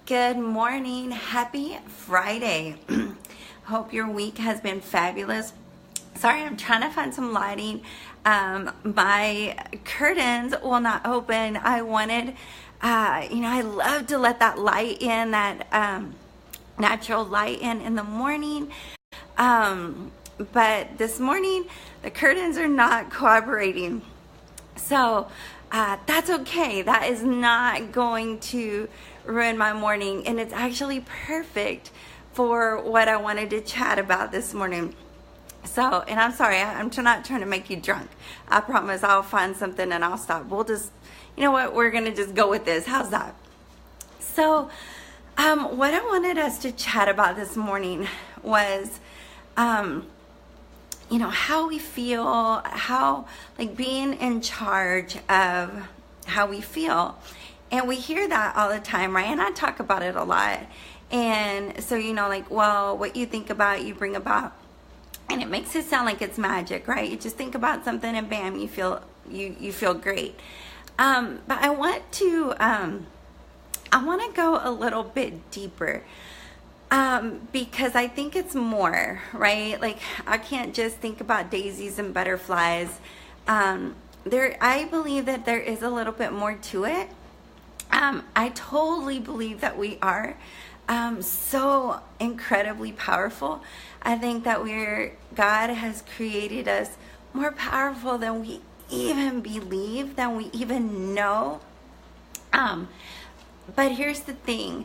Good morning. Happy Friday. Hope your week has been fabulous. Sorry, I'm trying to find some lighting. My curtains will not open. I wanted, I love to let that light in, that natural light in the morning. But this morning, the curtains are not cooperating. So that's okay. That is not going to ruin my morning. And it's actually perfect for what I wanted to chat about this morning. So, and I'm sorry, I'm not trying to make you drunk. I promise I'll find something and I'll stop. We'll just, you know what, we're going to just go with this. How's that? So, what I wanted us to chat about this morning was, how we feel, how, like, being in charge of how we feel. And we hear that all the time, right? And I talk about it a lot. And so, what you think about, you bring about. And it makes it sound like it's magic, right? You just think about something and bam, you feel great. But I want to go a little bit deeper. Because I think it's more, right? Like, I can't just think about daisies and butterflies. I believe that there is a little bit more to it. I totally believe that we are so incredibly powerful. I think that God has created us more powerful than we even believe, than we even know. But here's the thing.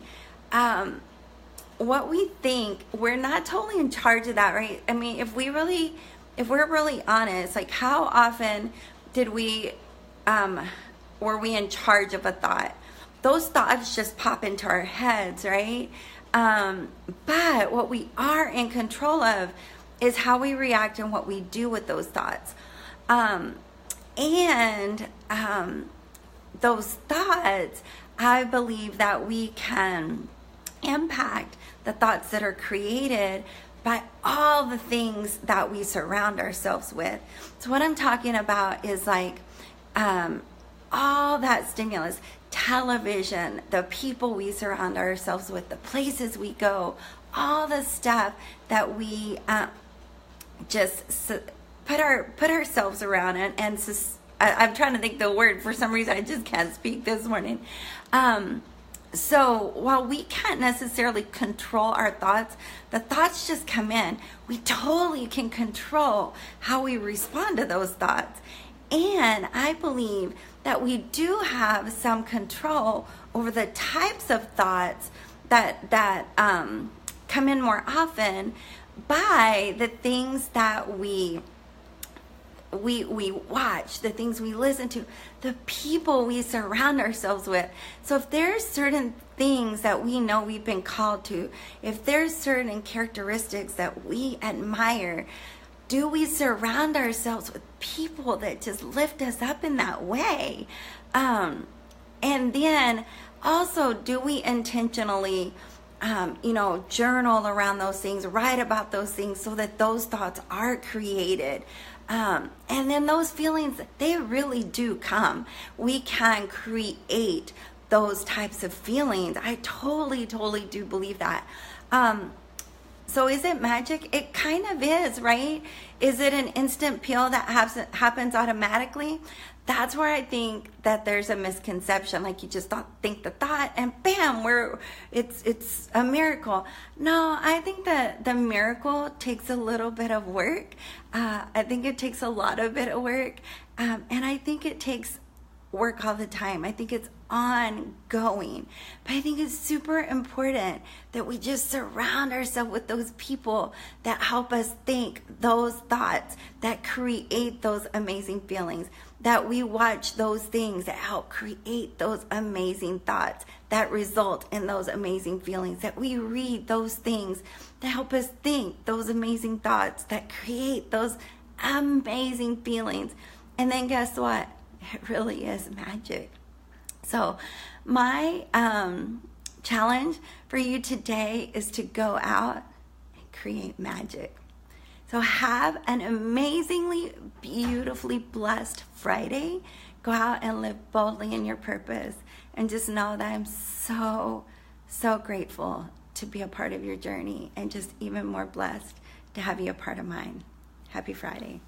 What we think, we're not totally in charge of that, right? I mean, if we're really honest, like, how often were we in charge of a thought? Those thoughts just pop into our heads, right? But what we are in control of is how we react and what we do with those thoughts. Those thoughts, I believe that we can impact the thoughts that are created by all the things that we surround ourselves with. So what I'm talking about is like all that stimulus, television, the people we surround ourselves with, the places we go, all the stuff that we just put ourselves around. I'm trying to think the word. For some reason, I just can't speak this morning. So while we can't necessarily control our thoughts, the thoughts just come in. We totally can control how we respond to those thoughts. And I believe that we do have some control over the types of thoughts that come in more often by the things that we watch, the things we listen to, the people we surround ourselves with. So if there's certain things that we know we've been called to, if there's certain characteristics that we admire, do we surround ourselves with people that just lift us up in that way? And then also, do we intentionally journal around those things, write about those things so that those thoughts are created? And then those feelings, they really do come. We can create those types of feelings. I totally do believe that. So is it magic? It kind of is, right? Is it an instant pill that happens automatically? That's where I think that there's a misconception. Like, you just think the thought and bam, it's a miracle. No, I think that the miracle takes a little bit of work. I think it takes a lot of bit of work. And I think it takes work all the time. I think it's ongoing. But I think it's super important that we just surround ourselves with those people that help us think those thoughts, that create those amazing feelings, that we watch those things that help create those amazing thoughts that result in those amazing feelings, that we read those things that help us think those amazing thoughts that create those amazing feelings. And then guess what? It really is magic. So my challenge for you today is to go out and create magic. So have an amazingly, beautifully blessed Friday. Go out and live boldly in your purpose. And just know that I'm so so grateful to be a part of your journey, and just even more blessed to have you a part of mine. Happy Friday.